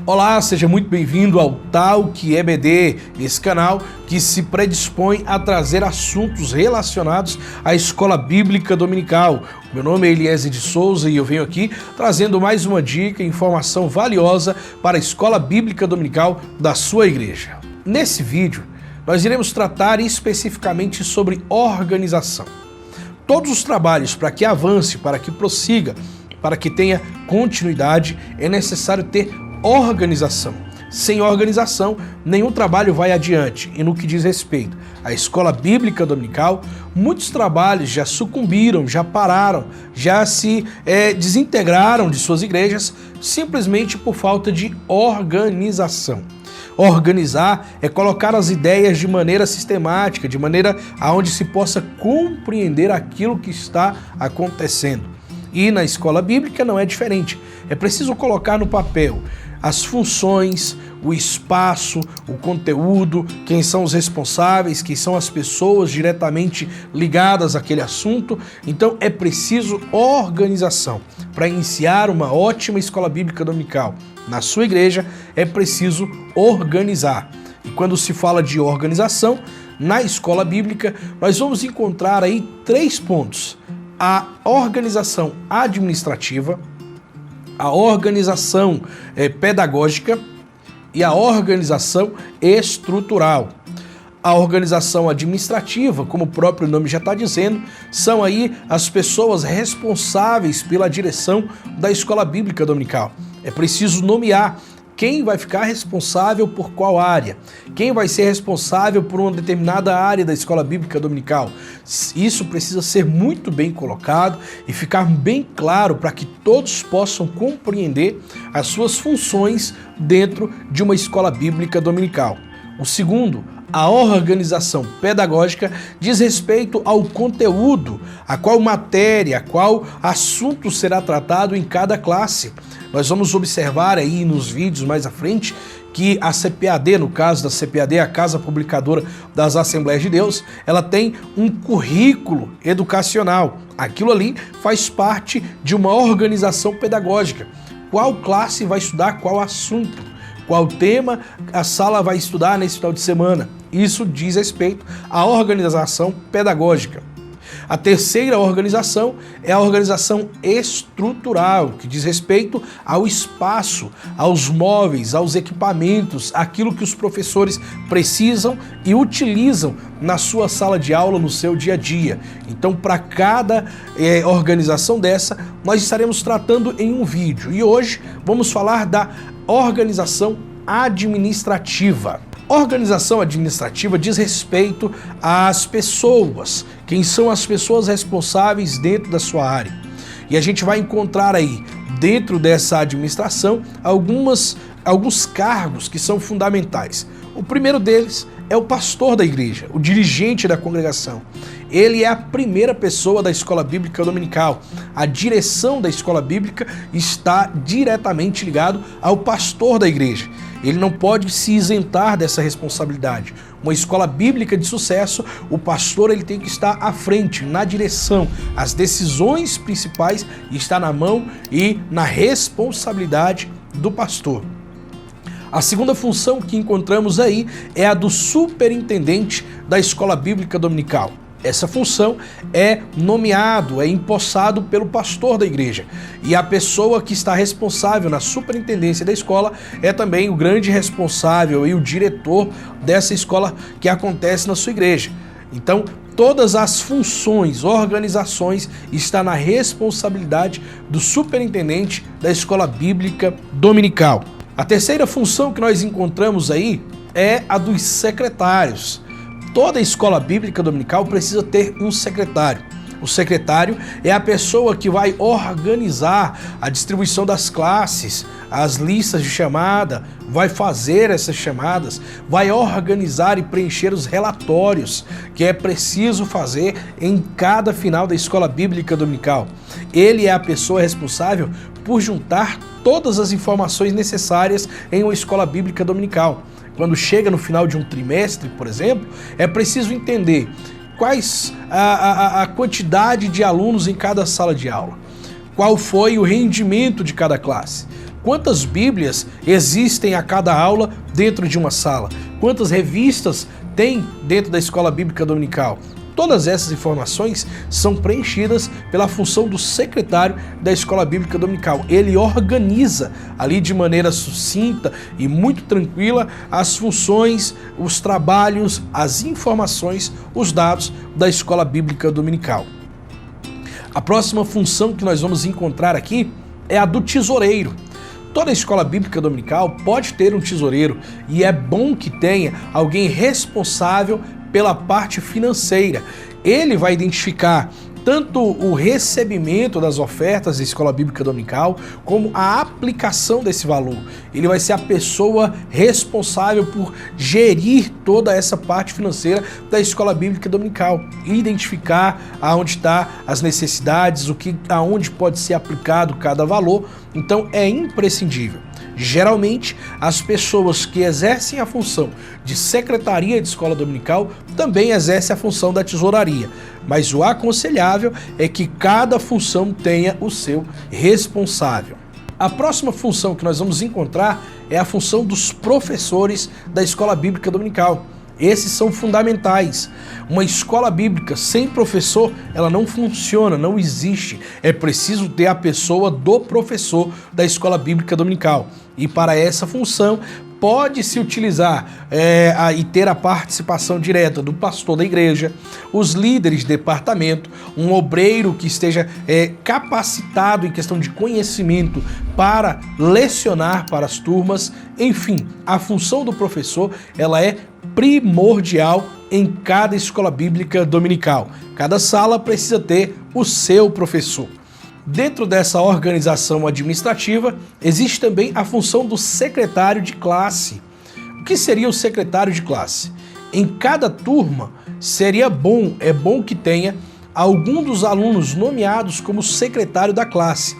Olá, seja muito bem-vindo ao Talk EBD, esse canal que se predispõe a trazer assuntos relacionados à Escola Bíblica Dominical. Meu nome é Eliezer de Souza e eu venho aqui trazendo mais uma dica e informação valiosa para a Escola Bíblica Dominical da sua igreja. Nesse vídeo, nós iremos tratar especificamente sobre organização. Todos os trabalhos para que avance, para que prossiga, para que tenha continuidade, é necessário ter organização. Sem organização, nenhum trabalho vai adiante. E no que diz respeito à Escola Bíblica Dominical, muitos trabalhos já sucumbiram, já pararam, já se desintegraram de suas igrejas, simplesmente por falta de organização. Organizar é colocar as ideias de maneira sistemática, de maneira aonde se possa compreender aquilo que está acontecendo. E na escola bíblica não é diferente. É preciso colocar no papel as funções, o espaço, o conteúdo, quem são os responsáveis, quem são as pessoas diretamente ligadas àquele assunto. Então é preciso organização. Para iniciar uma ótima escola bíblica dominical na sua igreja, é preciso organizar. E quando se fala de organização, na escola bíblica, nós vamos encontrar aí 3 pontos. A organização administrativa, a organização pedagógica e a organização estrutural. A organização administrativa, como o próprio nome já está dizendo, são aí as pessoas responsáveis pela direção da escola bíblica dominical. É preciso nomear quem vai ficar responsável por qual área, quem vai ser responsável por uma determinada área da escola bíblica dominical. Isso precisa ser muito bem colocado e ficar bem claro para que todos possam compreender as suas funções dentro de uma escola bíblica dominical. O segundo, a organização pedagógica, diz respeito ao conteúdo, a qual matéria, a qual assunto será tratado em cada classe. Nós vamos observar aí nos vídeos mais à frente que a CPAD, no caso da CPAD, a Casa Publicadora das Assembleias de Deus, ela tem um currículo educacional. Aquilo ali faz parte de uma organização pedagógica. Qual classe vai estudar qual assunto? Qual tema a sala vai estudar nesse final de semana? Isso diz respeito à organização pedagógica. A terceira organização é a organização estrutural, que diz respeito ao espaço, aos móveis, aos equipamentos, aquilo que os professores precisam e utilizam na sua sala de aula, no seu dia a dia. Então, para cada organização dessa, nós estaremos tratando em um vídeo. E hoje vamos falar da organização administrativa. Organização administrativa diz respeito às pessoas, quem são as pessoas responsáveis dentro da sua área. E a gente vai encontrar aí, dentro dessa administração, alguns cargos que são fundamentais. O primeiro deles é o pastor da igreja, o dirigente da congregação. Ele é a primeira pessoa da escola bíblica dominical. A direção da escola bíblica está diretamente ligado ao pastor da igreja. Ele não pode se isentar dessa responsabilidade. Uma escola bíblica de sucesso, o pastor ele tem que estar à frente, na direção. As decisões principais estão na mão e na responsabilidade do pastor. A segunda função que encontramos aí é a do superintendente da escola bíblica dominical. Essa função é nomeado, é empossado pelo pastor da igreja. E a pessoa que está responsável na superintendência da escola é também o grande responsável e o diretor dessa escola que acontece na sua igreja. Então, todas as funções, organizações, estão na responsabilidade do superintendente da escola bíblica dominical. A terceira função que nós encontramos aí é a dos secretários. Toda escola bíblica dominical precisa ter um secretário. O secretário é a pessoa que vai organizar a distribuição das classes, as listas de chamada, vai fazer essas chamadas, vai organizar e preencher os relatórios que é preciso fazer em cada final da escola bíblica dominical. Ele é a pessoa responsável por juntar todas as informações necessárias em uma escola bíblica dominical. Quando chega no final de um trimestre, por exemplo, é preciso entender quais a quantidade de alunos em cada sala de aula, qual foi o rendimento de cada classe, Quantas Bíblias existem a cada aula dentro de uma sala? Quantas revistas tem dentro da escola bíblica dominical? Todas essas informações são preenchidas pela função do secretário da escola bíblica dominical. Ele organiza ali de maneira sucinta e muito tranquila as funções, os trabalhos, as informações, os dados da escola bíblica dominical. A próxima função que nós vamos encontrar aqui é a do tesoureiro. Toda escola bíblica dominical pode ter um tesoureiro e é bom que tenha alguém responsável pela parte financeira. Ele vai identificar tanto o recebimento das ofertas da escola bíblica dominical, como a aplicação desse valor. Ele vai ser a pessoa responsável por gerir toda essa parte financeira da escola bíblica dominical, identificar aonde estão as necessidades, aonde pode ser aplicado cada valor. Então é imprescindível. Geralmente, as pessoas que exercem a função de secretaria de escola dominical também exercem a função da tesouraria, mas o aconselhável é que cada função tenha o seu responsável. A próxima função que nós vamos encontrar é a função dos professores da escola bíblica dominical. Esses são fundamentais. Uma escola bíblica sem professor, ela não funciona, não existe. É preciso ter a pessoa do professor da escola bíblica dominical. E para essa função, pode-se utilizar e ter a participação direta do pastor da igreja, os líderes de departamento, um obreiro que esteja capacitado em questão de conhecimento para lecionar para as turmas. Enfim, a função do professor, ela é primordial em cada escola bíblica dominical. Cada sala precisa ter o seu professor. Dentro dessa organização administrativa, existe também a função do secretário de classe. O que seria o secretário de classe? Em cada turma, é bom que tenha algum dos alunos nomeados como secretário da classe.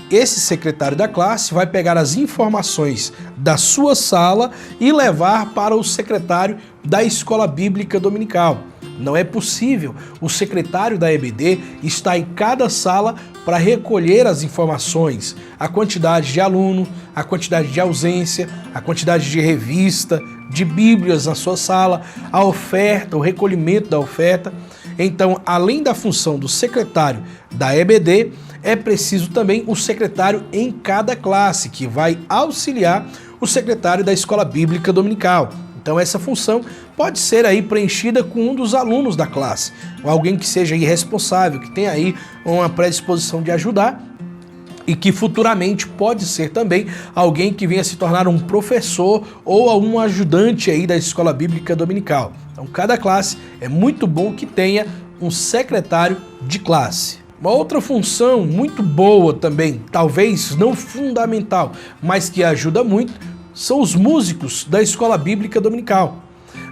Esse secretário da classe vai pegar as informações da sua sala e levar para o secretário da escola bíblica dominical. Não é possível o secretário da EBD estar em cada sala para recolher as informações, a quantidade de aluno, a quantidade de ausência, a quantidade de revista, de bíblias na sua sala, a oferta, o recolhimento da oferta. Então, além da função do secretário da EBD, é preciso também o secretário em cada classe, que vai auxiliar o secretário da escola bíblica dominical. Então essa função pode ser aí preenchida com um dos alunos da classe, ou alguém que seja aí responsável, que tenha aí uma predisposição de ajudar, e que futuramente pode ser também alguém que venha se tornar um professor ou um ajudante aí da escola bíblica dominical. Então cada classe é muito bom que tenha um secretário de classe. Uma outra função muito boa também, talvez não fundamental, mas que ajuda muito, são os músicos da escola bíblica dominical.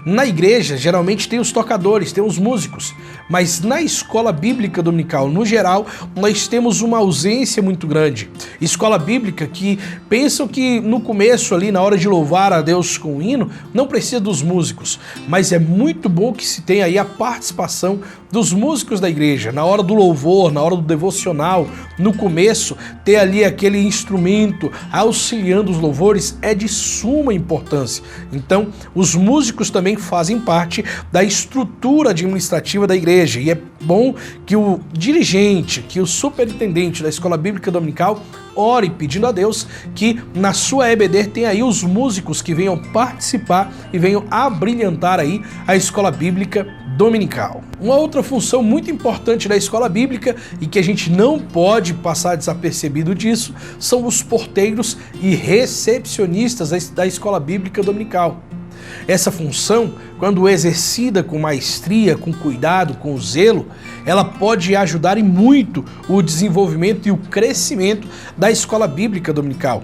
Na igreja, geralmente tem os tocadores, tem os músicos, mas na escola bíblica dominical, no geral, nós temos uma ausência muito grande. Escola bíblica que pensam que no começo ali, na hora de louvar a Deus com o hino, não precisa dos músicos, mas é muito bom que se tenha aí a participação dos músicos da igreja, na hora do louvor, na hora do devocional, no começo, ter ali aquele instrumento auxiliando os louvores é de suma importância. Então, os músicos também fazem parte da estrutura administrativa da igreja e é bom que o dirigente, que o superintendente da escola bíblica dominical ore pedindo a Deus que na sua EBD tenha aí os músicos que venham participar e venham abrilhantar aí a escola bíblica dominical. Uma outra função muito importante da escola bíblica e que a gente não pode passar desapercebido disso são os porteiros e recepcionistas da escola bíblica dominical. Essa função, quando exercida com maestria, com cuidado, com zelo, ela pode ajudar em muito o desenvolvimento e o crescimento da escola bíblica dominical.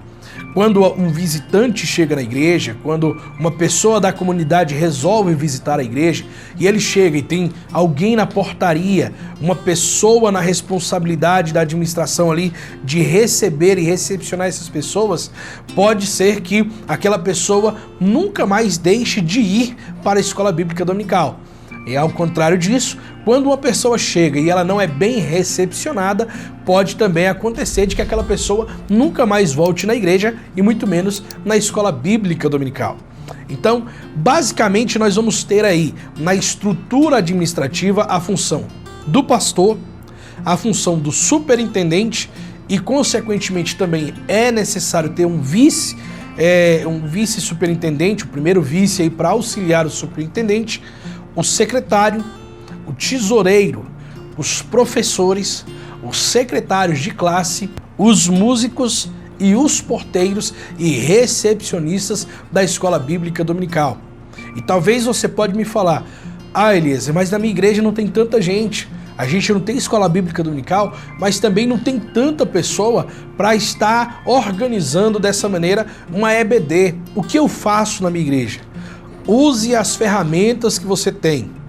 Quando um visitante chega na igreja, quando uma pessoa da comunidade resolve visitar a igreja e ele chega e tem alguém na portaria, uma pessoa na responsabilidade da administração ali de receber e recepcionar essas pessoas, pode ser que aquela pessoa nunca mais deixe de ir para a escola bíblica dominical. E ao contrário disso, quando uma pessoa chega e ela não é bem recepcionada, pode também acontecer de que aquela pessoa nunca mais volte na igreja e muito menos na escola bíblica dominical. Então, basicamente, nós vamos ter aí na estrutura administrativa a função do pastor, a função do superintendente e, consequentemente, também é necessário ter um vice-superintendente, o primeiro vice aí para auxiliar o superintendente, o secretário, o tesoureiro, os professores, os secretários de classe, os músicos e os porteiros e recepcionistas da escola bíblica dominical. E talvez você pode me falar: ah, Eliezer, mas na minha igreja não tem tanta gente. A gente não tem escola bíblica dominical, mas também não tem tanta pessoa para estar organizando dessa maneira uma EBD. O que eu faço na minha igreja? Use as ferramentas que você tem.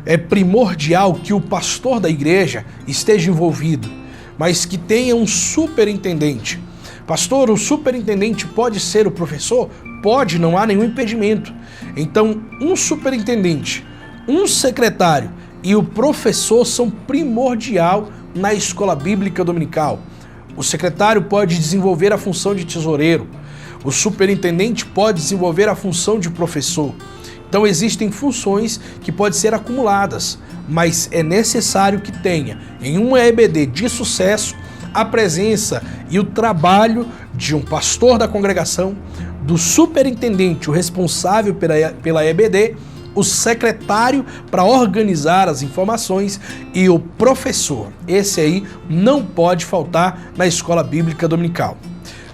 É primordial que o pastor da igreja esteja envolvido, mas que tenha um superintendente. Pastor, o superintendente pode ser o professor? Pode, não há nenhum impedimento. Então, um superintendente, um secretário e o professor são primordial na escola bíblica dominical. O secretário pode desenvolver a função de tesoureiro. O superintendente pode desenvolver a função de professor. Então existem funções que podem ser acumuladas, mas é necessário que tenha em uma EBD de sucesso a presença e o trabalho de um pastor da congregação, do superintendente, o responsável pela EBD, o secretário para organizar as informações e o professor. Esse aí não pode faltar na escola bíblica dominical.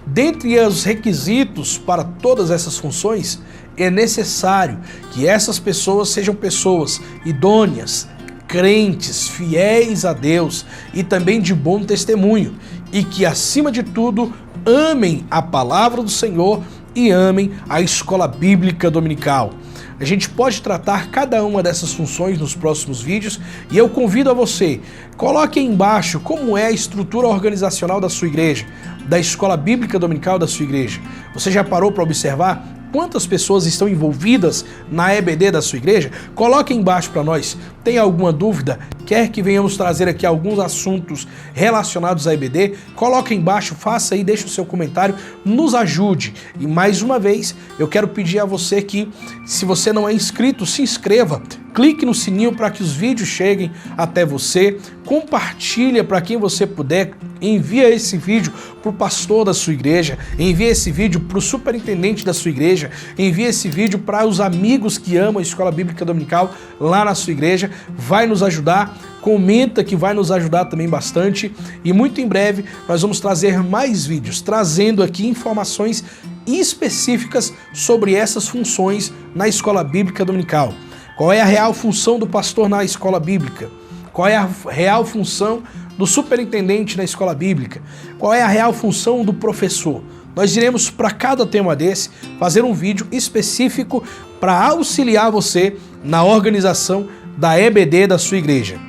Dentre os requisitos para todas essas funções, é necessário que essas pessoas sejam pessoas idôneas, crentes, fiéis a Deus e também de bom testemunho, e que, acima de tudo, amem a palavra do Senhor e amem a escola bíblica dominical. A gente pode tratar cada uma dessas funções nos próximos vídeos e eu convido a você, coloque aí embaixo como é a estrutura organizacional da sua igreja, da escola bíblica dominical da sua igreja. Você já parou para observar quantas pessoas estão envolvidas na EBD da sua igreja? Coloque aí embaixo para nós. Tem alguma dúvida? Quer que venhamos trazer aqui alguns assuntos relacionados à EBD? Coloque aí embaixo, faça aí, deixe o seu comentário, nos ajude. E mais uma vez, eu quero pedir a você que, se você não é inscrito, se inscreva. Clique no sininho para que os vídeos cheguem até você. Compartilha para quem você puder. Envia esse vídeo para o pastor da sua igreja. Envia esse vídeo para o superintendente da sua igreja. Envia esse vídeo para os amigos que amam a Escola Bíblica Dominical lá na sua igreja. Vai nos ajudar. Comenta que vai nos ajudar também bastante. E muito em breve nós vamos trazer mais vídeos, trazendo aqui informações específicas sobre essas funções na Escola Bíblica Dominical. Qual é a real função do pastor na escola bíblica? Qual é a real função do superintendente na escola bíblica? Qual é a real função do professor? Nós iremos, para cada tema desse, fazer um vídeo específico para auxiliar você na organização da EBD da sua igreja.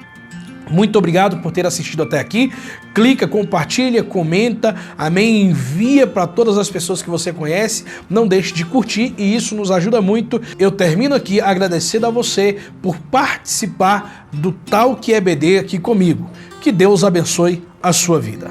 Muito obrigado por ter assistido até aqui. Clica, compartilha, comenta, amém, envia para todas as pessoas que você conhece. Não deixe de curtir e isso nos ajuda muito. Eu termino aqui agradecendo a você por participar do Talk EBD aqui comigo. Que Deus abençoe a sua vida.